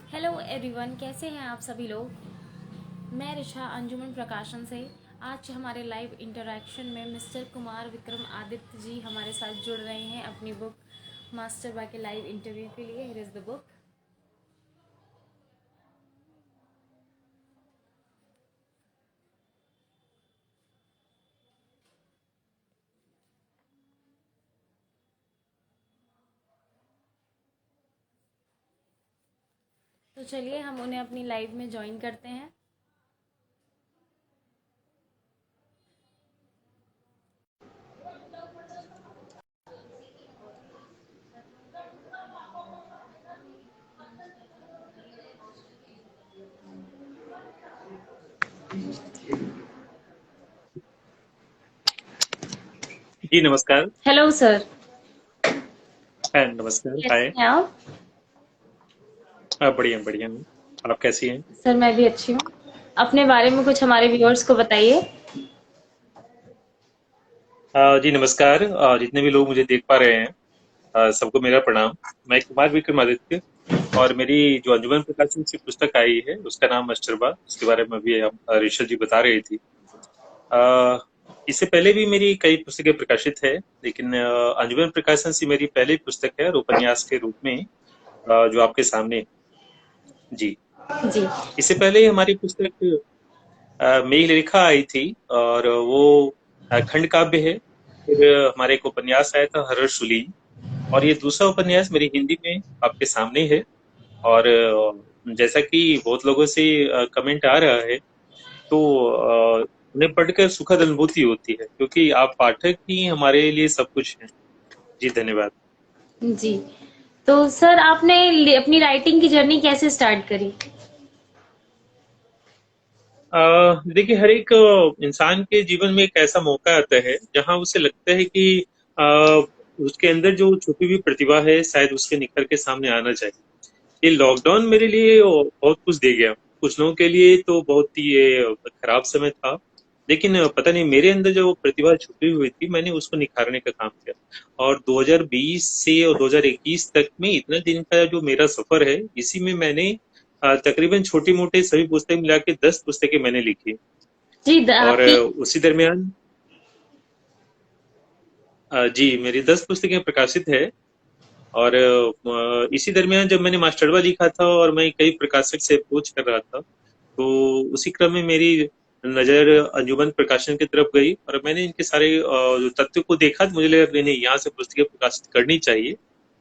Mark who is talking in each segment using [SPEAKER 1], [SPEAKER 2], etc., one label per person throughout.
[SPEAKER 1] Hello everyone, कैसे हैं आप सभी लोग। मैं ऋषा अंजुमन प्रकाशन से। आज हमारे लाइव इंटरेक्शन में मिस्टर कुमार विक्रम आदित्य जी हमारे साथ जुड़ रहे हैं अपनी बुक मास्टर बा के लाइव इंटरव्यू के लिए। Here is the book. तो चलिए हम उन्हें अपनी लाइव में ज्वाइन करते हैं।
[SPEAKER 2] जी नमस्कार।
[SPEAKER 1] हेलो सर,
[SPEAKER 2] नमस्कार,
[SPEAKER 1] कैसे
[SPEAKER 2] हाय।
[SPEAKER 1] हैं आप।
[SPEAKER 2] बढ़िया बढ़िया हूँ। आप कैसी हैं?
[SPEAKER 1] सर मैं भी अच्छी हूँ। अपने बारे में कुछ हमारे व्यूअर्स को बताइए।
[SPEAKER 2] जी नमस्कार। जितने भी लोग मुझे देख पा रहे हैं, सबको मेरा प्रणाम। मैं कुमार विक्रमादित्य, और मेरी जो अंजुमन प्रकाशन से पुस्तक आई है उसका नाम मस्टरबा, उसके बारे में अभी हम ऋषा जी बता रही थी। अ, इससे पहले भी मेरी कई पुस्तकें प्रकाशित है, लेकिन अंजुमन प्रकाशन से मेरी पहली पुस्तक है और उपन्यास के रूप में जो आपके सामने है। जी।
[SPEAKER 1] जी
[SPEAKER 2] इससे पहले हमारी पुस्तक मेघलेखा आई थी, और वो खंड काव्य है। फिर हमारे एक उपन्यास आया था हर्ष सुली, और ये दूसरा उपन्यास मेरी हिंदी में आपके सामने है। और जैसा कि बहुत लोगों से कमेंट आ रहा है, तो उन्हें पढ़कर सुखद अनुभूति होती है, क्योंकि आप पाठक ही हमारे लिए सब कुछ हैं। जी धन्यवाद।
[SPEAKER 1] जी। तो सर आपने अपनी राइटिंग की जर्नी कैसे स्टार्ट करी।
[SPEAKER 2] देखिए, हर एक इंसान के जीवन में एक ऐसा मौका आता है जहां उसे लगता है कि अ, उसके अंदर जो छुपी हुई प्रतिभा है शायद उसके निखर के सामने आना चाहिए। ये लॉकडाउन मेरे लिए बहुत कुछ दे गया। कुछ लोगों के लिए तो बहुत ही ये खराब समय था, लेकिन पता नहीं मेरे अंदर जो प्रतिभा छुपी हुई थी मैंने उसको निखारने का काम किया। और 2020 से और 2021 तक में इतने दिन का जो मेरा सफर है, इसी में मैंने तकरीबन छोटी मोटी सभी पुस्तकें मिला के 10 पुस्तकें मैंने लिखी।
[SPEAKER 1] जी
[SPEAKER 2] और
[SPEAKER 1] आपकी।
[SPEAKER 2] उसी दरमियान जी मेरी 10 पुस्तकें प्रकाशित है। और इसी दरमियान जब मैंने मास्टरवा लिखा था और मैं कई प्रकाशक से अप्रोच कर रहा था, तो उसी क्रम में मेरी नजर अंजुमन प्रकाशन की तरफ गई, और मैंने इनके सारे जो तथ्यों को देखा तो मुझे लगा कि नहीं, यहाँ से पुस्तकें प्रकाशित करनी चाहिए।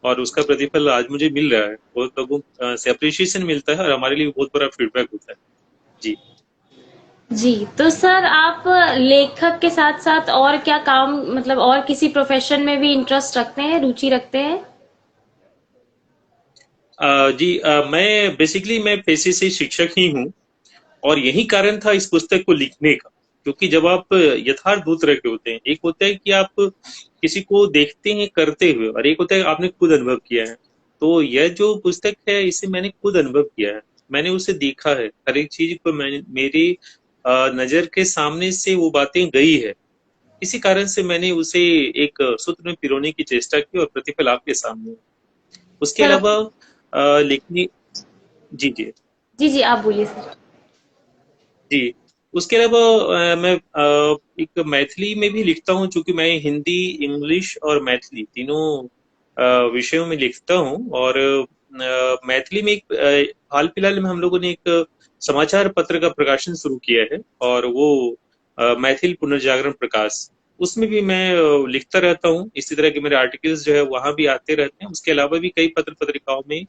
[SPEAKER 2] और उसका प्रतिफल आज मुझे मिल रहा है। बहुत लोगों से अप्रिशिएशन मिलता है, और हमारे लिए बहुत बड़ा फीडबैक होता है। जी।
[SPEAKER 1] जी, तो सर आप लेखक के साथ-साथ और क्या काम मतलब और किसी प्रोफ़ेशन में भी इंटरेस्ट रखते हैं, रुचि रखते हैं?
[SPEAKER 2] जी, मैं बेसिकली मैं पेशे से शिक्षक ही हूँ, और यही कारण था इस पुस्तक को लिखने का। क्योंकि जब आप यथार्थ दो तरह के होते हैं, एक होता है कि आप किसी को देखते हैं करते हुए, और एक होता है आपने खुद अनुभव किया है। तो यह जो पुस्तक है इसे मैंने खुद अनुभव किया है। मैंने उसे देखा है, हर एक चीज को मैंने मेरी नजर के सामने से वो बातें गई है। इसी कारण से मैंने उसे एक सूत्र में पिरोने की चेष्टा की, और प्रतिफल आपके सामने है। उसके
[SPEAKER 1] सर
[SPEAKER 2] अलावा लिखनी। जी जी।
[SPEAKER 1] जी, जी, आप बोलिए सर।
[SPEAKER 2] जी। उसके अलावा मैं एक मैथिली में भी लिखता हूँ, चूंकि मैं हिंदी, इंग्लिश और मैथिली तीनों विषयों में लिखता हूँ। और मैथिली में एक हाल फिलहाल में हम लोगों ने एक समाचार पत्र का प्रकाशन शुरू किया है, और वो मैथिल पुनर्जागरण प्रकाश। उसमें भी मैं लिखता रहता हूँ। इसी तरह के मेरे आर्टिकल्स जो है वहां भी आते रहते हैं। उसके अलावा भी कई पत्र पत्रिकाओं में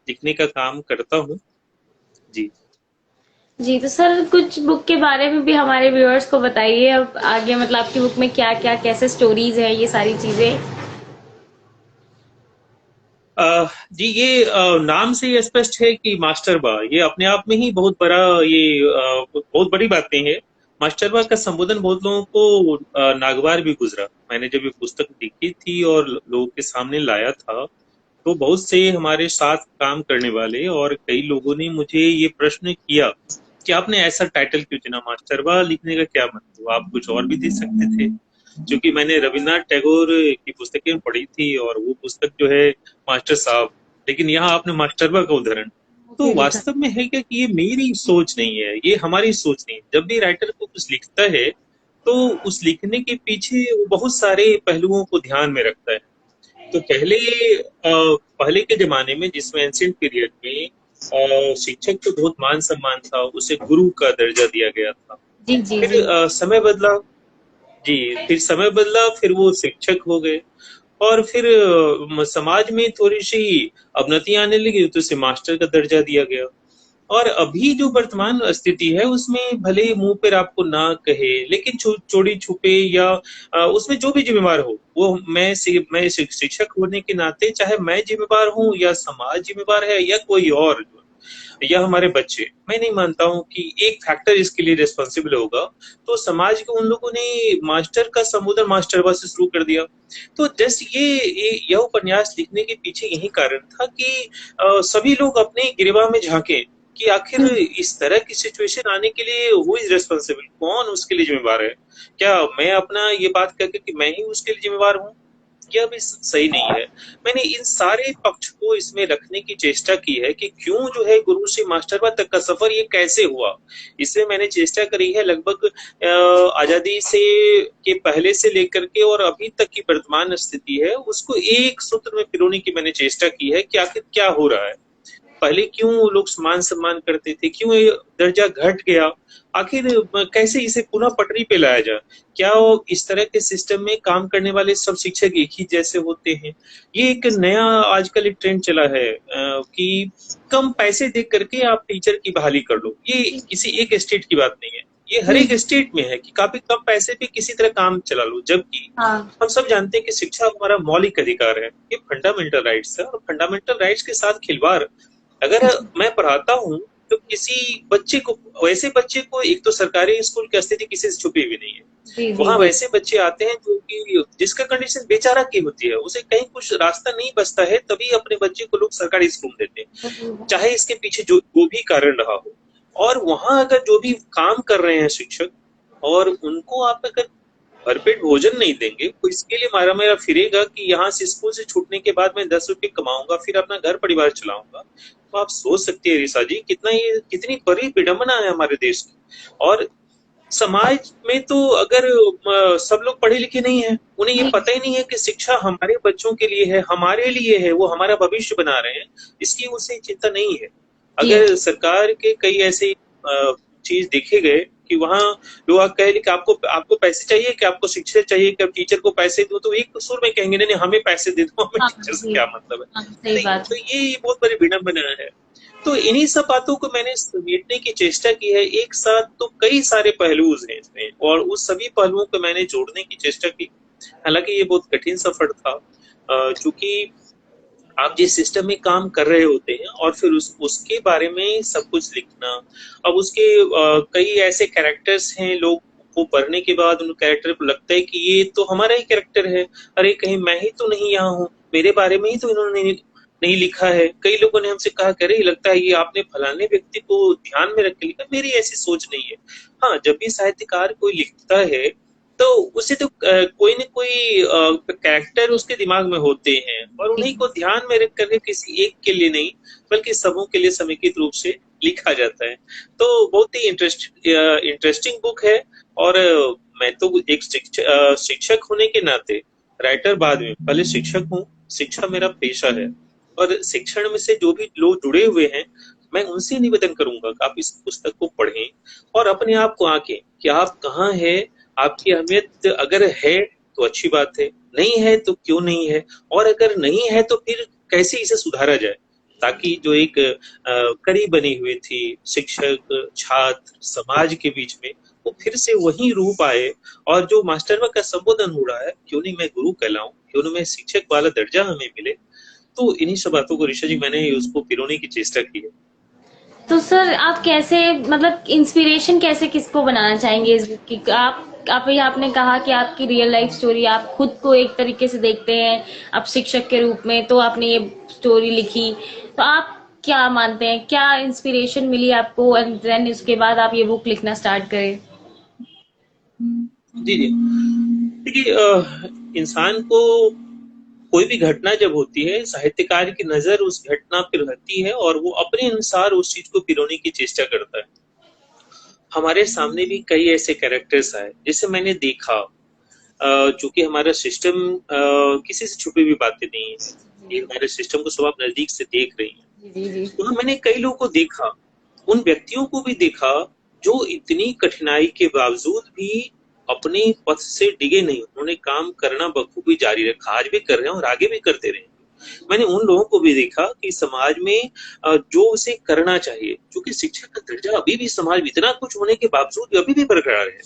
[SPEAKER 2] लिखने का काम करता हूँ। जी।
[SPEAKER 1] जी, तो सर कुछ बुक के बारे में भी हमारे व्यूअर्स को बताइए अब आगे मतलब आपकी बुक में क्या-क्या कैसे स्टोरीज़ हैं, ये सारी चीज़ें?
[SPEAKER 2] जी, ये नाम से ही स्पष्ट है कि मास्टरबा, ये अपने आप में ही बहुत बड़ा, ये बहुत बड़ी बातें हैं। मास्टरबा का संबोधन बहुत लोगों को नागवार भी गुजरा। मैंने जब ये पुस्तक लिखी थी और लोगों के सामने लाया था, तो बहुत से हमारे साथ काम करने वाले और कई लोगों ने मुझे ये प्रश्न किया कि आपने ऐसा टाइटल क्यों चुना, मास्टरबा लिखने का क्या मतलब, आप कुछ और भी दे सकते थे। क्योंकि मैंने रविन्द्रनाथ टैगोर की पुस्तकें पढ़ी थी, और वो पुस्तक जो है मास्टर साहब, लेकिन यहाँ आपने मास्टरबा का उदाहरण। तो वास्तव में है क्या कि ये मेरी सोच नहीं है, ये हमारी सोच नहीं है। जब भी राइटर को कुछ लिखता है तो उस लिखने के पीछे वो बहुत सारे पहलुओं को ध्यान में रखता है। तो पहले के जमाने में, जिसमें एंशिएंट पीरियड में शिक्षक को बहुत मान सम्मान था, उसे गुरु का दर्जा दिया गया था।
[SPEAKER 1] जी जी
[SPEAKER 2] फिर
[SPEAKER 1] जी।
[SPEAKER 2] समय बदला। जी, फिर समय बदला, फिर वो शिक्षक हो गए। और फिर समाज में थोड़ी सी अवनति आने लगी तो उसे मास्टर का दर्जा दिया गया। और अभी जो वर्तमान स्थिति है उसमें भले ही मुंह पर आपको ना कहे, लेकिन चोरी छुपे या उसमें जो भी जिम्मेवार हो, वो मैं शिक्षक होने के नाते, चाहे मैं जिम्मेवार हूँ या समाज जिम्मेवार है या कोई और, या हमारे बच्चे, मैं नहीं मानता हूँ कि एक फैक्टर इसके लिए रिस्पॉन्सिबल होगा। तो समाज के उन लोगों ने मास्टर का संबोधन मास्टरवा से शुरू कर दिया। तो जस्ट यह उपन्यास लिखने के पीछे यही कारण था कि सभी लोग अपने गिरवा में झांके कि आखिर इस तरह की सिचुएशन आने के लिए हु इज रिस्पॉन्सिबल, कौन उसके लिए जिम्मेवार है। क्या मैं अपना ये बात करके कि मैं ही उसके लिए जिम्मेवार हूँ, यह भी सही नहीं है। मैंने इन सारे पक्ष को इसमें रखने की चेष्टा की है कि क्यों जो है गुरु से मास्टरवा तक का सफर ये कैसे हुआ। इसमें मैंने चेष्टा करी है लगभग आजादी से के पहले से लेकर के और अभी तक की वर्तमान स्थिति है उसको एक सूत्र में पिरोने की मैंने चेष्टा की है कि आखिर क्या हो रहा है। पहले क्यों लोग मान सम्मान करते थे, क्यों ये दर्जा घट गया, आखिर कैसे इसे पुनः पटरी पे लाया जाए। क्या इस तरह के सिस्टम में काम करने वाले सब शिक्षक एक ही जैसे होते हैं। ये एक नया आजकल एक ट्रेंड चला है कि कम पैसे दे करके आप टीचर की बहाली कर लो। ये किसी एक स्टेट की बात नहीं है, ये हर एक स्टेट में है कि काफी कम पैसे पे किसी तरह काम चला लो। जबकि
[SPEAKER 1] हाँ
[SPEAKER 2] हम सब जानते हैं कि शिक्षा हमारा मौलिक अधिकार है, ये फंडामेंटल राइट्स है, और फंडामेंटल राइट्स के साथ खिलवाड़ अगर मैं पढ़ाता हूँ तो किसी बच्चे को, वैसे बच्चे को, एक तो सरकारी स्कूल की स्थिति किसी से छुपी हुई नहीं है।
[SPEAKER 1] जी जी
[SPEAKER 2] वहां
[SPEAKER 1] जी।
[SPEAKER 2] वैसे बच्चे आते हैं जो कि जिसका कंडीशन बेचारा की होती है, उसे कहीं कुछ रास्ता नहीं बचता है, तभी अपने बच्चे को लोग सरकारी स्कूल देते हैं, चाहे इसके पीछे जो भी कारण रहा हो। और वहां अगर जो भी काम कर रहे हैं शिक्षक, और उनको आप अगर भरपेट भोजन नहीं देंगे तो इसके लिए मारा मेरा फिरेगा कि यहाँ से स्कूल से छूटने के बाद मैं 10 रुपए कमाऊंगा, फिर अपना घर परिवार चलाऊंगा। तो आप सोच सकते हैं ऋषा जी, कितनी बड़ी विडंबना है हमारे देश की। और समाज में तो अगर सब लोग पढ़े लिखे नहीं है, उन्हें ये पता ही नहीं है कि शिक्षा हमारे बच्चों के लिए है, हमारे लिए है, वो हमारा भविष्य बना रहे हैं, इसकी उसे चिंता नहीं है।
[SPEAKER 1] जी
[SPEAKER 2] अगर सरकार के कई ऐसे चीज देखे गए कि वहां लोग कहे कि आपको आपको पैसे चाहिए, कि आपको शिक्षा चाहिए, कि आप टीचर को पैसे दो, तो एक सुर में कहेंगे नहीं नहीं हमें पैसे दे दो, हमें
[SPEAKER 1] हाँ
[SPEAKER 2] टीचर से
[SPEAKER 1] जी।
[SPEAKER 2] क्या मतलब है।
[SPEAKER 1] हाँ सही
[SPEAKER 2] नहीं,
[SPEAKER 1] बात
[SPEAKER 2] तो
[SPEAKER 1] है।
[SPEAKER 2] ये बहुत बड़ी विडंबना है। तो इन्हीं सब बातों को मैंने समेटने की चेष्टा की है एक साथ। तो कई सारे पहलूज हैं इसमें, और उस सभी पहलुओं को मैंने जोड़ने की चेष्टा की। हालांकि ये बहुत कठिन सफर था, चूंकि आप जिस सिस्टम में काम कर रहे होते हैं और फिर उसके बारे में सब कुछ लिखना। अब उसके कई ऐसे कैरेक्टर्स हैं, लोग को पढ़ने के बाद उन कैरेक्टर को लगता है कि ये तो हमारा ही कैरेक्टर है, अरे कहीं मैं ही तो नहीं यहाँ हूँ, मेरे बारे में ही तो इन्होंने नहीं लिखा है। कई लोगों ने हमसे कहा, करे लगता है ये आपने फलाने व्यक्ति को ध्यान में रख के लिखा। मेरी ऐसी सोच नहीं है। हाँ, जब भी साहित्यकार कोई लिखता है तो उसे तो कोई न कोई कैरेक्टर उसके दिमाग में होते हैं, और उन्हीं को ध्यान में रख करके किसी एक के लिए नहीं बल्कि सबों के लिए समेकित रूप से लिखा जाता है। तो बहुत ही इंटरेस्टिंग बुक है। और मैं तो एक शिक्षक होने के नाते, राइटर बाद में, पहले शिक्षक हूँ, शिक्षा मेरा पेशा है। और शिक्षण में से जो भी लोग जुड़े हुए हैं, मैं उनसे निवेदन करूंगा कि आप इस पुस्तक को पढ़ें और अपने आप को आंकें कि आप कहाँ हैं, आपकी अहमियत अगर है तो अच्छी बात है, नहीं है तो क्यों नहीं है, और अगर नहीं है तो फिर कैसे इसे सुधारा जाए, ताकि जो एक कड़ी बनी हुई थी शिक्षक छात्र समाज के बीच में, वो फिर से वही रूप आए। और जो मास्टर का संबोधन हो रहा है, क्यों नहीं मैं गुरु कहलाऊं, क्यों नहीं मैं शिक्षक वाला दर्जा हमें मिले। तो इन्हीं सब बातों को ऋषा जी मैंने उसको पिरोने की चेष्टा की है।
[SPEAKER 1] तो सर आप कैसे, मतलब इंस्पिरेशन कैसे किसको बनाना चाहेंगे इस बुक की? आप ये आपने कहा कि आपकी रियल लाइफ स्टोरी, आप खुद को एक तरीके से देखते हैं आप शिक्षक के रूप में, तो आपने ये स्टोरी लिखी। तो आप क्या मानते हैं, क्या इंस्पिरेशन मिली आपको एंड देन उसके बाद आप ये बुक लिखना स्टार्ट करें?
[SPEAKER 2] जी जी। देखिए, इंसान को कोई भी घटना जब होती है, साहित्यकार की नजर उस घटना पर रहती है और वो अपने अनुसार उस चीज को पिरोने की चेष्टा करता है। हमारे सामने भी कई ऐसे कैरेक्टर्स आए जिसे मैंने देखा। चूंकि हमारा सिस्टम किसी से छुपी हुई बातें नहीं है, ये हमारे सिस्टम को सब आप नजदीक से देख रही हैं।
[SPEAKER 1] जी जी।
[SPEAKER 2] वहां मैंने कई लोगों को देखा, उन व्यक्तियों को भी देखा जो इतनी कठिनाई के बावजूद भी अपने पथ से डिगे नहीं, उन्होंने काम करना बखूबी जारी रखा, आज भी कर रहे हैं और आगे भी करते रहे। मैंने उन लोगों को भी देखा कि समाज में जो उसे करना चाहिए, क्योंकि शिक्षा का दर्जा अभी भी समाज में इतना कुछ होने के बावजूद अभी भी बरकरार है।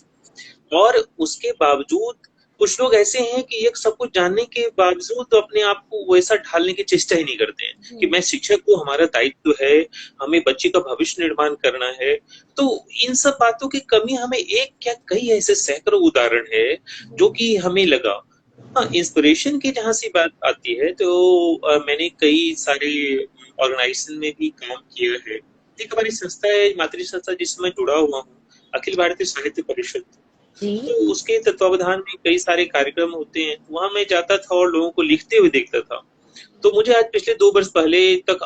[SPEAKER 2] और उसके बावजूद कुछ लोग ऐसे हैं कि एक सब कुछ जानने के बावजूद तो अपने आप को वैसा ढालने की चेष्टा ही नहीं करते हैं कि मैं शिक्षक को, हमारा दायित्व है, हमें बच्चे का भविष्य निर्माण करना है। तो इन सब बातों की कमी हमें एक क्या कई ऐसे सैकड़ों उदाहरण है जो कि हमें लगा। हाँ, इंस्पिरेशन की जहां से बात आती है तो मैंने कई सारे ऑर्गेनाइजेशन में भी काम किया है। एक हमारी संस्था है, मातृ संस्था, जिसमें मैं जुड़ा हुआ हूँ, अखिल भारतीय साहित्य परिषद।
[SPEAKER 1] जी
[SPEAKER 2] तो उसके तत्वावधान में कई सारे कार्यक्रम होते हैं, वहां मैं जाता था और लोगों को लिखते हुए देखता था। तो मुझे आज पिछले 2 वर्ष पहले तक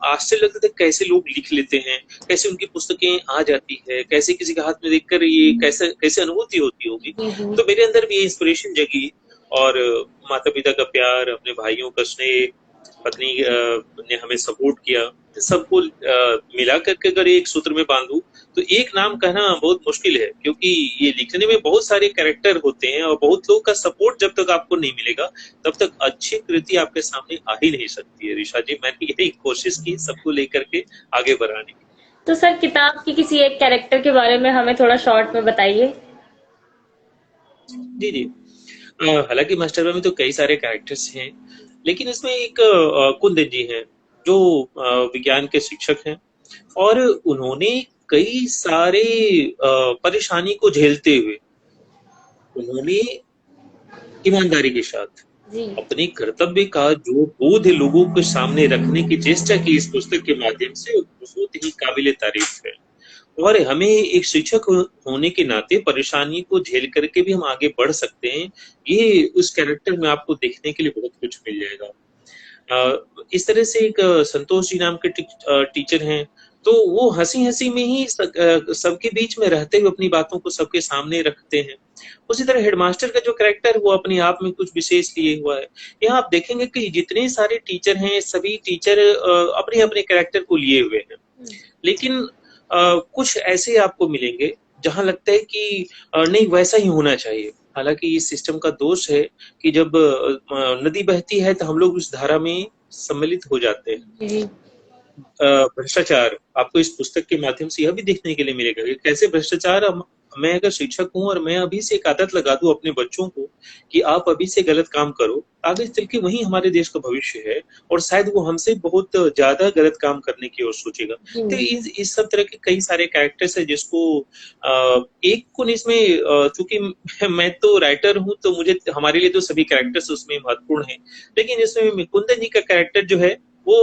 [SPEAKER 2] आश्चर्य लगता था कैसे लोग लिख लेते हैं, कैसे उनकी पुस्तकें आ जाती है, कैसे किसी के हाथ में देखकर ये कैसे कैसे अनुभूति होती होगी।
[SPEAKER 1] जी जी।
[SPEAKER 2] तो मेरे अंदर भी ये इंस्पिरेशन जगी और माता पिता का प्यार, अपने भाइयों का स्नेह, पत्नी ने हमें सपोर्ट किया, सबको मिला करके अगर एक सूत्र में बांधू तो एक नाम कहना बहुत मुश्किल है, क्योंकि ये लिखने में बहुत सारे कैरेक्टर होते हैं और बहुत लोग का सपोर्ट जब तक आपको नहीं मिलेगा तब तक अच्छी कृति आपके सामने आ ही नहीं सकती है। ऋषा जी, मैंने यही कोशिश की सबको लेकर के आगे बढ़ाने की।
[SPEAKER 1] तो सर किताब की किसी एक कैरेक्टर के बारे में हमें थोड़ा शॉर्ट में बताइए।
[SPEAKER 2] जी जी। हालांकि मास्टर में तो कई सारे कैरेक्टर्स हैं, लेकिन इसमें एक कुंदन जी हैं जो विज्ञान के शिक्षक हैं और उन्होंने कई सारे परेशानी को झेलते हुए उन्होंने ईमानदारी के साथ
[SPEAKER 1] जी
[SPEAKER 2] अपने कर्तव्य का जो बोध लोगों के सामने रखने की चेष्टा की इस पुस्तक के माध्यम से, वो बहुत ही काबिले तारीफ है। और हमें एक शिक्षक होने के नाते परेशानी को झेल करके भी हम आगे बढ़ सकते हैं, ये उस कैरेक्टर में आपको देखने के लिए बहुत कुछ मिल जाएगा। इस तरह से एक संतोष जी नाम के टीचर हैं, तो वो हंसी-हंसी में ही सबके बीच में रहते हुए अपनी बातों को सबके सामने रखते हैं। उसी तरह हेडमास्टर का जो कैरेक्टर वो अपने आप में कुछ विशेष लिए हुआ है। यहाँ आप देखेंगे कि जितने सारे टीचर हैं, सभी टीचर अपने-अपने कैरेक्टर को लिए हुए हैं। लेकिन कुछ ऐसे आपको मिलेंगे जहाँ लगता है कि नहीं वैसा ही होना चाहिए। हालाँकि इस सिस्टम का दोष है कि जब नदी बहती है तो हम लोग उस धारा में सम्मिलित हो जाते हैं।
[SPEAKER 1] जी
[SPEAKER 2] भ्रष्टाचार आपको इस पुस्तक के माध्यम से यह भी देखने के लिए मिलेगा कि कैसे भ्रष्टाचार मैं अगर शिक्षक हूं और मैं अभी से एक आदत लगा दूं अपने बच्चों को कि आप अभी से गलत काम करो, आगे चल के वही हमारे देश का भविष्य है और शायद वो हमसे बहुत ज्यादा गलत काम करने की ओर सोचेगा। तो
[SPEAKER 1] जी
[SPEAKER 2] इस सब तरह के कई सारे कैरेक्टर्स है जिसको एक को इसमें चूंकि मैं तो राइटर हूं तो मुझे हमारे लिए तो सभी कैरेक्टर्स उसमें महत्वपूर्ण है, लेकिन इसमें कुंदन जी का कैरेक्टर जो है वो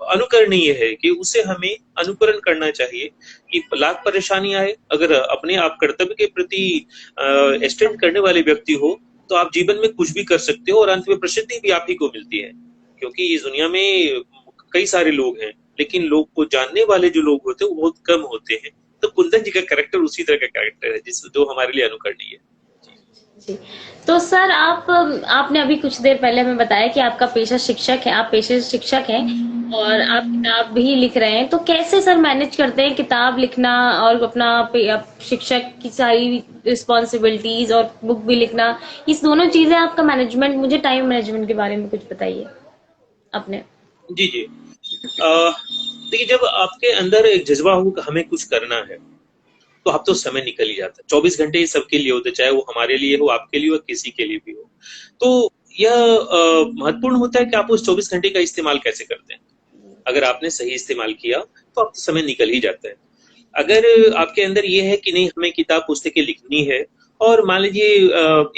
[SPEAKER 2] अनुकरणीय है कि उसे हमें अनुकरण करना चाहिए कि लाख परेशानी आए, अगर अपने आप कर्तव्य के प्रति स्टैंड करने वाले व्यक्ति हो तो आप जीवन में कुछ भी कर सकते हो और अंत में प्रसिद्धि भी आप ही को मिलती है। क्योंकि इस दुनिया में कई सारे लोग हैं, लेकिन लोग को जानने वाले जो लोग होते हैं वो बहुत कम होते हैं। तो कुंदन जी का कैरेक्टर उसी तरह का कैरेक्टर है जो हमारे लिए अनुकरणीय है।
[SPEAKER 1] जी। तो सर आपने अभी कुछ देर पहले हमें बताया कि आपका पेशा शिक्षक है, आप पेशे से शिक्षक हैं और आप किताब भी लिख रहे हैं। तो कैसे सर मैनेज करते हैं किताब लिखना और अपना शिक्षक की सारी रिस्पॉन्सिबिलिटीज और बुक भी लिखना, इस दोनों चीजें आपका मैनेजमेंट, मुझे टाइम मैनेजमेंट के बारे में कुछ बताइए अपने।
[SPEAKER 2] जी जी। देखिए, जब आपके अंदर एक जज्बा हो कि हमें कुछ करना है तो अब तो समय निकल ही जाता है। 24 घंटे ही सबके लिए होते, चाहे वो हमारे लिए हो, आपके लिए हो, किसी के लिए भी हो। तो यह महत्वपूर्ण होता है कि आप उस 24 घंटे का इस्तेमाल कैसे करते हैं। अगर आपने सही इस्तेमाल किया तो अब तो समय निकल ही जाता है। अगर आपके अंदर ये है कि नहीं हमें किताब पुस्तकें लिखनी है और मान लीजिए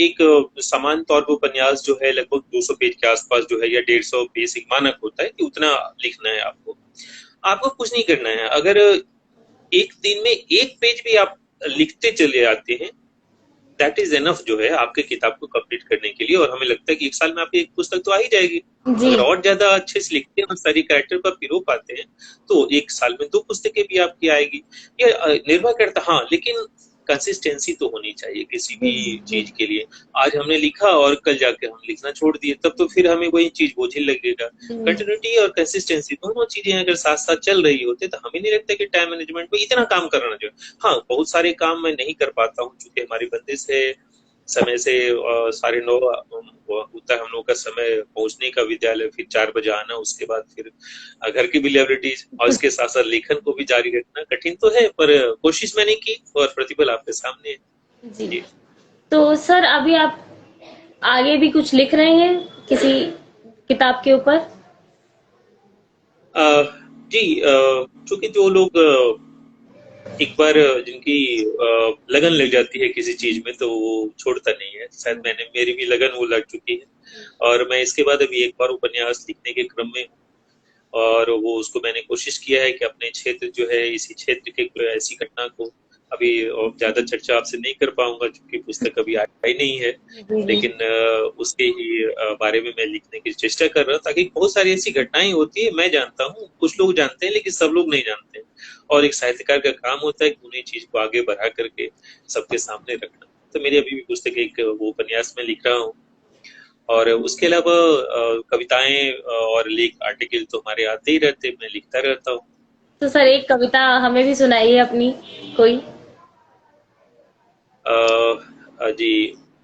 [SPEAKER 2] एक समान तौर पर उपन्यास जो है लगभग 200 पेज के आसपास जो है या 150 बेसिक मानक होता है कि उतना लिखना है आपको, आपको कुछ नहीं करना है। अगर एक दिन में एक पेज भी आप लिखते चले आते हैं दैट इज एनफ जो है आपके किताब को कंप्लीट करने के लिए। और हमें लगता है कि एक साल में आपकी एक पुस्तक तो आ ही जाएगी।
[SPEAKER 1] जी।
[SPEAKER 2] अगर और ज्यादा अच्छे से लिखते हैं और सारी कैरेक्टर का पिरो पाते हैं तो एक साल में 2 पुस्तकें भी आपकी आएगी। ये निर्भर करता, हाँ, लेकिन कंसिस्टेंसी तो होनी चाहिए किसी
[SPEAKER 1] जी।
[SPEAKER 2] भी
[SPEAKER 1] जी।
[SPEAKER 2] चीज के लिए। आज हमने लिखा और कल जाके हम लिखना छोड़ दिए, तब तो फिर हमें वही चीज बोझिल लगेगा।
[SPEAKER 1] जी।
[SPEAKER 2] कंटिन्यूटी और कंसिस्टेंसी दोनों चीजें अगर साथ साथ चल रही होती तो हमें नहीं लगता कि टाइम मैनेजमेंट में इतना काम करना चाहिए। हाँ, बहुत सारे काम मैं नहीं कर पाता हूँ क्योंकि हमारी बंदिश है समय से। 9:30 होता है हम लोग का समय पहुंचने का विद्यालय, फिर 4 बजे आना, उसके बाद फिर घर की भी लाइबिलिटीज और इसके साथ साथ लेखन को भी जारी रखना कठिन तो है, पर कोशिश मैंने की और प्रतिफल आपके सामने है।
[SPEAKER 1] जी।
[SPEAKER 2] जी।
[SPEAKER 1] तो सर अभी आप आगे भी कुछ लिख रहे हैं किसी किताब के ऊपर?
[SPEAKER 2] अ, जी, चूंकि जो लोग एक बार जिनकी लगन लग जाती है किसी चीज में तो वो छोड़ता नहीं है। शायद मेरी भी लगन वो लग चुकी है। और मैं इसके बाद अभी एक बार उपन्यास लिखने के क्रम में हूँ। और वो उसको मैंने कोशिश किया है कि अपने क्षेत्र जो है, इसी क्षेत्र के कोई ऐसी घटना को अभी और ज्यादा चर्चा आपसे नहीं कर पाऊंगा क्योंकि पुस्तक अभी आई नहीं है।
[SPEAKER 1] जी। जी।
[SPEAKER 2] लेकिन उसके ही बारे में मैं लिखने की चेष्टा कर रहा हूँ, ताकि बहुत सारी ऐसी घटनाएं होती है, मैं जानता हूँ, कुछ लोग जानते हैं लेकिन सब लोग नहीं जानते हैं। और एक साहित्यकार का काम होता है कि उन्हें चीज को आगे बढ़ा करके सबके सामने रखना। तो मेरी अभी भी पुस्तक एक वो उपन्यास में लिख रहा हूँ। और उसके अलावा कविताएं और लेख आर्टिकल तो हमारे आते ही रहते, मैं लिखता रहता हूँ।
[SPEAKER 1] तो सर एक कविता हमें भी सुनाइए अपनी कोई।
[SPEAKER 2] जी,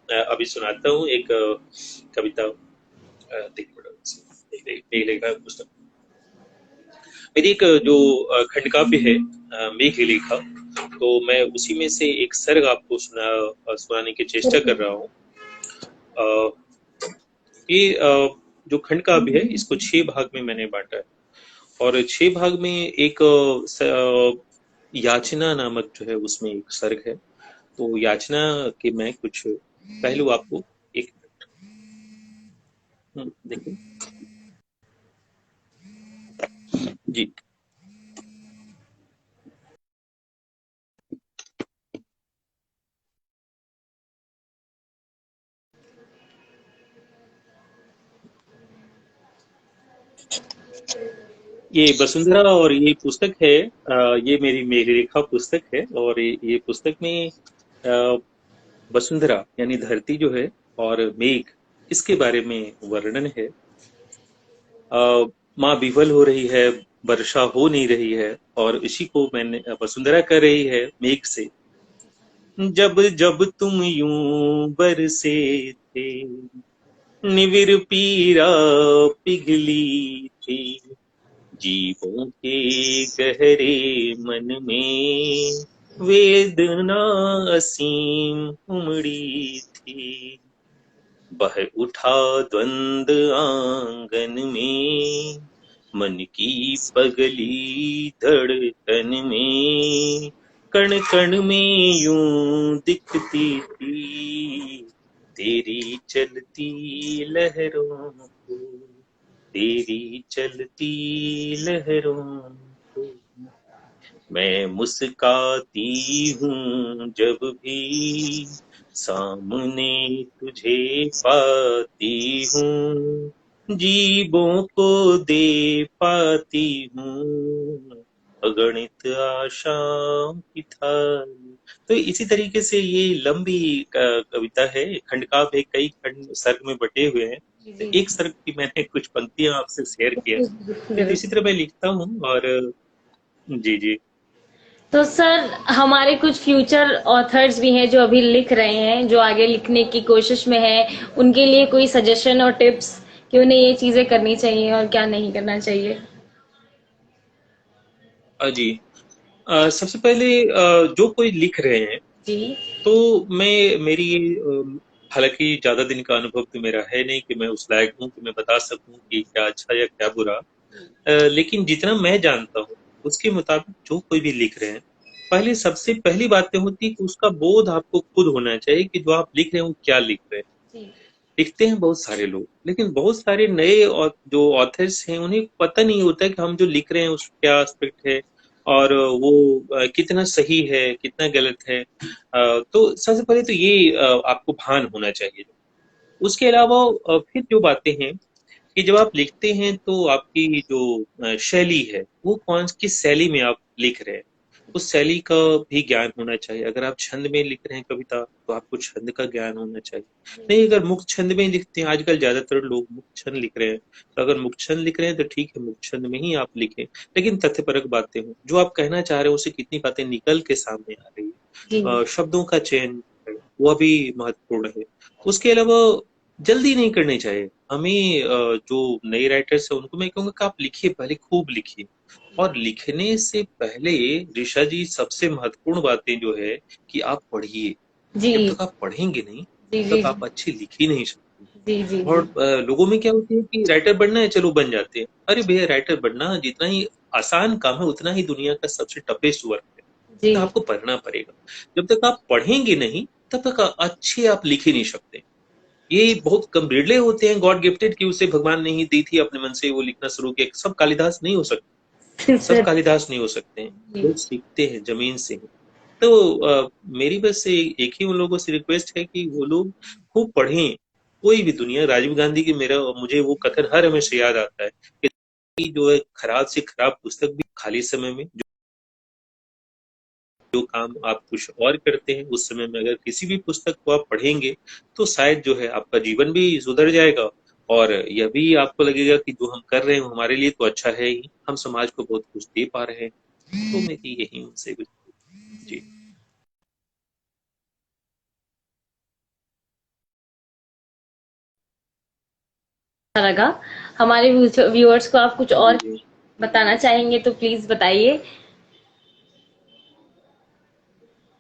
[SPEAKER 2] अभी सुनाता हूँ एक कविता। लेखा पुस्तक मेरी एक जो खंडकाव्य है, मेघलेखा। तो मैं उसी में से एक सर्ग आपको सुनाने की चेष्टा कर रहा हूँ। अ, ये जो खंडकाव्य है इसको 6 भाग में मैंने बांटा है। और 6 भाग में एक याचना नामक जो है उसमें एक सर्ग है। तो याचना के मैं कुछ पहलू आपको एक देखिए। जी, ये वसुंधरा और ये पुस्तक है, ये मेरी मेघरेखा पुस्तक है। और ये पुस्तक में अ, वसुंधरा यानी धरती जो है और मेघ, इसके बारे में वर्णन है। माँ विफल हो रही है, वर्षा हो नहीं रही है, और इसी को मैंने वसुंधरा कर रही है मेघ से। जब जब तुम यूं बरसे थे, निविर पीरा पिघली थी, जीवों के गहरे मन में वेदना असीम उमड़ी थी। बह उठा द्वंद आंगन में, मन की पगली धड़कन में, कण कण में यूं दिखती थी तेरी चलती लहरों को, तेरी चलती लहरों को। मैं मुस्काती हूँ जब भी सामने तुझे पाती हूँ, जीवों को दे पाती हूँ अगणित आशाओं की थाली। तो इसी तरीके से ये लंबी कविता है, खंडकाव्य है, कई खंड सर्ग में बटे हुए हैं।
[SPEAKER 1] जी।
[SPEAKER 2] तो
[SPEAKER 1] जी।
[SPEAKER 2] एक सर्ग की मैंने कुछ पंक्तियां आपसे शेयर किया। जी, तो
[SPEAKER 1] जरूर।
[SPEAKER 2] इसी तरह मैं लिखता हूँ। और जी, जी।
[SPEAKER 1] तो सर हमारे कुछ फ्यूचर ऑथर्स भी हैं जो अभी लिख रहे हैं, जो आगे लिखने की कोशिश में हैं, उनके लिए कोई सजेशन और टिप्स कि उन्हें ये चीजें करनी चाहिए और क्या नहीं करना चाहिए?
[SPEAKER 2] जी, सबसे पहले जो कोई लिख रहे हैं
[SPEAKER 1] जी।
[SPEAKER 2] तो मेरी हालांकि ज्यादा दिन का अनुभव तो मेरा है नहीं कि मैं उस लायक हूँ कि मैं बता सकूं कि क्या अच्छा या क्या बुरा। लेकिन जितना मैं जानता हूँ उसके मुताबिक जो कोई भी लिख रहे हैं, पहले सबसे पहली बात तो होती है कि उसका बोध आपको खुद होना चाहिए कि जो आप लिख रहे हैं वो क्या लिख रहे हैं।
[SPEAKER 1] जी।
[SPEAKER 2] लिखते हैं बहुत सारे लोग, लेकिन बहुत सारे नए और जो ऑथर्स हैं उन्हें पता नहीं होता है कि हम जो लिख रहे हैं उसका क्या एस्पेक्ट है और वो कितना सही है कितना गलत है। तो सबसे पहले तो ये आपको भान होना चाहिए। उसके अलावा फिर जो बातें हैं कि जब आप लिखते हैं तो आपकी जो शैली है वो कौन किस शैली में आप लिख रहे हैं, उस शैली का भी ज्ञान होना चाहिए। अगर आप छंद में लिख रहे हैं कविता तो आपको छंद का ज्ञान होना चाहिए। नहीं, अगर मुक्त छंद में लिखते हैं, आजकल ज्यादातर लोग मुक्त छंद लिख रहे हैं, तो अगर मुक्त छंद लिख रहे हैं तो ठीक है, मुक्त छंद में ही आप लिखें, लेकिन तथ्यपरक बातें हों, जो आप कहना चाह रहे हो उससे कितनी बातें निकल के सामने आ रही
[SPEAKER 1] जी
[SPEAKER 2] है, शब्दों का चयन है, वो भी महत्वपूर्ण है। उसके अलावा जल्दी नहीं करनी चाहिए हमें। जो नए राइटर्स है उनको मैं कहूंगा कि आप लिखिए, पहले खूब लिखिए। और लिखने से पहले ऋषा जी सबसे महत्वपूर्ण बातें जो है कि आप पढ़िए।
[SPEAKER 1] जी
[SPEAKER 2] जब तक आप पढ़ेंगे नहीं
[SPEAKER 1] जी
[SPEAKER 2] तब
[SPEAKER 1] जी
[SPEAKER 2] तक आप अच्छी लिख ही नहीं सकते।
[SPEAKER 1] जी जी
[SPEAKER 2] और
[SPEAKER 1] जी
[SPEAKER 2] लोगों में क्या होती है कि राइटर बनना है, चलो बन जाते हैं। अरे भैया, राइटर बनना जितना ही आसान काम है उतना ही दुनिया का सबसे टफेस्ट वर्क है।
[SPEAKER 1] जी
[SPEAKER 2] तो आपको पढ़ना पड़ेगा। जब तक आप पढ़ेंगे नहीं तब तक अच्छे आप लिख ही नहीं सकते। ये बहुत कम बिरले होते हैं गॉड गिफ्टेड कि उसे भगवान ने ही दी थी, अपने मन से वो लिखना शुरू किया। सब कालिदास नहीं हो सकते, सब
[SPEAKER 1] सर
[SPEAKER 2] कालिदास नहीं हो सकते हैं।
[SPEAKER 1] जी
[SPEAKER 2] लोग सीखते हैं जमीन से ही। तो मेरी बस एक ही उन लोगों से रिक्वेस्ट है कि वो लोग खूब पढ़ें। कोई भी दुनिया, राजीव गांधी की मेरा मुझे वो कथन हर हमेशा याद आता है कि जो है खराब से खराब पुस्तक भी खाली समय में जो काम आप कुछ और करते हैं उस समय में अगर किसी भी पुस्तक को आप पढ़ेंगे तो शायद जो है आपका जीवन भी सुधर जाएगा। और यह भी आपको लगेगा कि जो हम कर रहे हैं वो हमारे लिए तो अच्छा है ही, हम समाज को बहुत कुछ दे पा रहे हैं। तो मेरी यही उनसे जी।
[SPEAKER 1] अच्छा लगा। हमारे व्यूअर्स को आप कुछ
[SPEAKER 2] जी
[SPEAKER 1] और
[SPEAKER 2] जी।
[SPEAKER 1] बताना चाहेंगे तो प्लीज बताइए।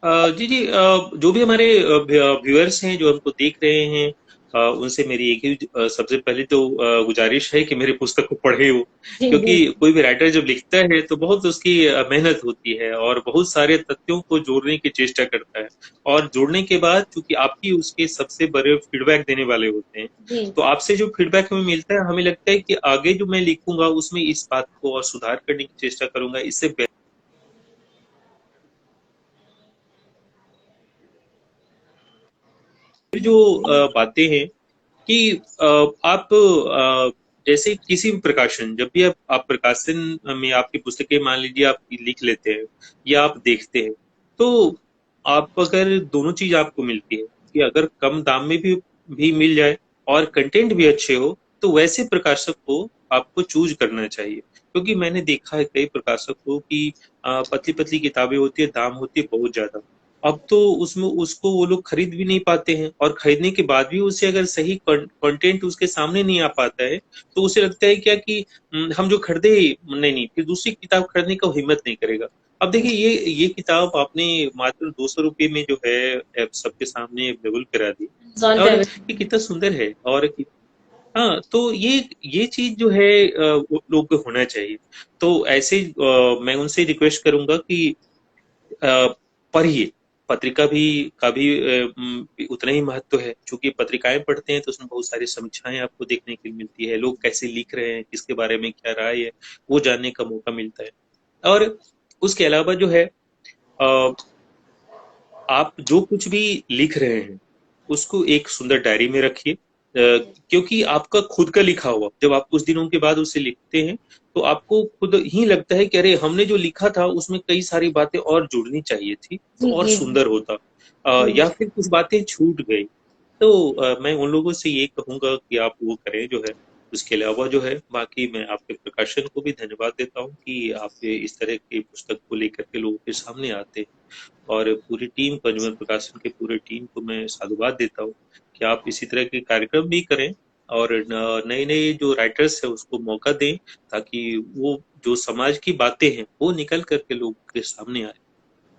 [SPEAKER 2] जी जी, जो भी हमारे व्यूअर्स हैं जो हमको देख रहे हैं, उनसे मेरी एक ही सबसे पहले तो गुजारिश है कि मेरी पुस्तक को पढ़े वो।
[SPEAKER 1] जी
[SPEAKER 2] क्योंकि
[SPEAKER 1] जी
[SPEAKER 2] कोई भी राइटर जब लिखता है तो बहुत उसकी मेहनत होती है और बहुत सारे तथ्यों को जोड़ने की चेष्टा करता है। और जोड़ने के बाद चूंकि आप ही उसके सबसे बड़े फीडबैक देने वाले होते हैं,
[SPEAKER 1] जी
[SPEAKER 2] तो आपसे जो फीडबैक हमें मिलता है हमें लगता है कि आगे जो मैं लिखूंगा उसमें इस बात को और सुधार करने की चेष्टा करूंगा, इससे जो बातें हैं कि आप जैसे किसी भी प्रकाशन, जब भी आप प्रकाशन में आपकी पुस्तकें मान लीजिए आप लिख लेते हैं या आप देखते हैं, तो आप अगर दोनों चीज आपको मिलती है कि अगर कम दाम में भी मिल जाए और कंटेंट भी अच्छे हो, तो वैसे प्रकाशक को आपको चूज करना चाहिए। क्योंकि मैंने देखा है कई प्रकाशक को कि पतली पतली किताबें होती है, दाम होती है बहुत ज्यादा। अब तो उसमें उसको वो लोग खरीद भी नहीं पाते हैं, और खरीदने के बाद भी उसे अगर सही कंटेंट उसके सामने नहीं आ पाता है तो उसे लगता है क्या कि हम जो खरीदे, नहीं नहीं, फिर दूसरी किताब खरीदने का हिम्मत नहीं करेगा। अब देखिए, ये किताब आपने मात्र 200 रुपये में जो है सबके सामने अवेलेबल करा दी।
[SPEAKER 1] जॉन पे
[SPEAKER 2] और ये कितना सुंदर है। और हाँ, तो ये चीज जो है वो लोग को होना चाहिए। तो ऐसे मैं उनसे रिक्वेस्ट करूंगा कि पढ़िए। पत्रिका भी का भी उतना ही महत्व है, क्योंकि पत्रिकाएं पढ़ते हैं तो उसमें बहुत सारी समीक्षाएं आपको देखने के लिए मिलती है, लोग कैसे लिख रहे हैं, किसके बारे में क्या राय है, वो जानने का मौका मिलता है। और उसके अलावा जो है अ, आप जो कुछ भी लिख रहे हैं उसको एक सुंदर डायरी में रखिए। क्योंकि आपका खुद का लिखा हुआ जब आप कुछ दिनों के बाद उसे लिखते हैं तो आपको खुद ही लगता है कि अरे हमने जो लिखा था उसमें कई सारी बातें और जुड़नी चाहिए थी तो
[SPEAKER 1] जी
[SPEAKER 2] और
[SPEAKER 1] जी
[SPEAKER 2] सुंदर होता।
[SPEAKER 1] जी
[SPEAKER 2] या फिर कुछ बातें छूट गई। तो मैं उन लोगों से ये कहूंगा कि आप वो करें जो है। उसके अलावा जो है बाकी मैं आपके प्रकाशन को भी धन्यवाद देता हूँ कि आप इस तरह की पुस्तक को लेकर के लोगों के सामने आते हैं। और पूरी टीम को, अजमल प्रकाशन के पूरे टीम को मैं साधुवाद देता हूँ कि आप इसी तरह के कार्यक्रम भी करें और नए नए जो राइटर्स है उसको मौका दें, ताकि वो जो समाज की बातें हैं वो निकल करके लोगों के सामने आए।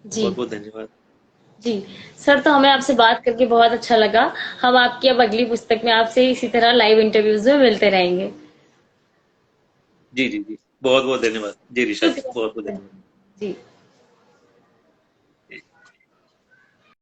[SPEAKER 1] जी
[SPEAKER 2] बहुत बहुत धन्यवाद।
[SPEAKER 1] जी सर, तो हमें आपसे बात करके बहुत अच्छा लगा। हम आपकी अब अगली पुस्तक में आपसे इसी तरह लाइव इंटरव्यूज में मिलते रहेंगे।
[SPEAKER 2] जी जी जी, बहुत बहुत धन्यवाद जी ऋषा जी,
[SPEAKER 1] शुक्रिया
[SPEAKER 2] बहुत बहुत
[SPEAKER 1] सर।
[SPEAKER 2] धन्यवाद।
[SPEAKER 1] जी।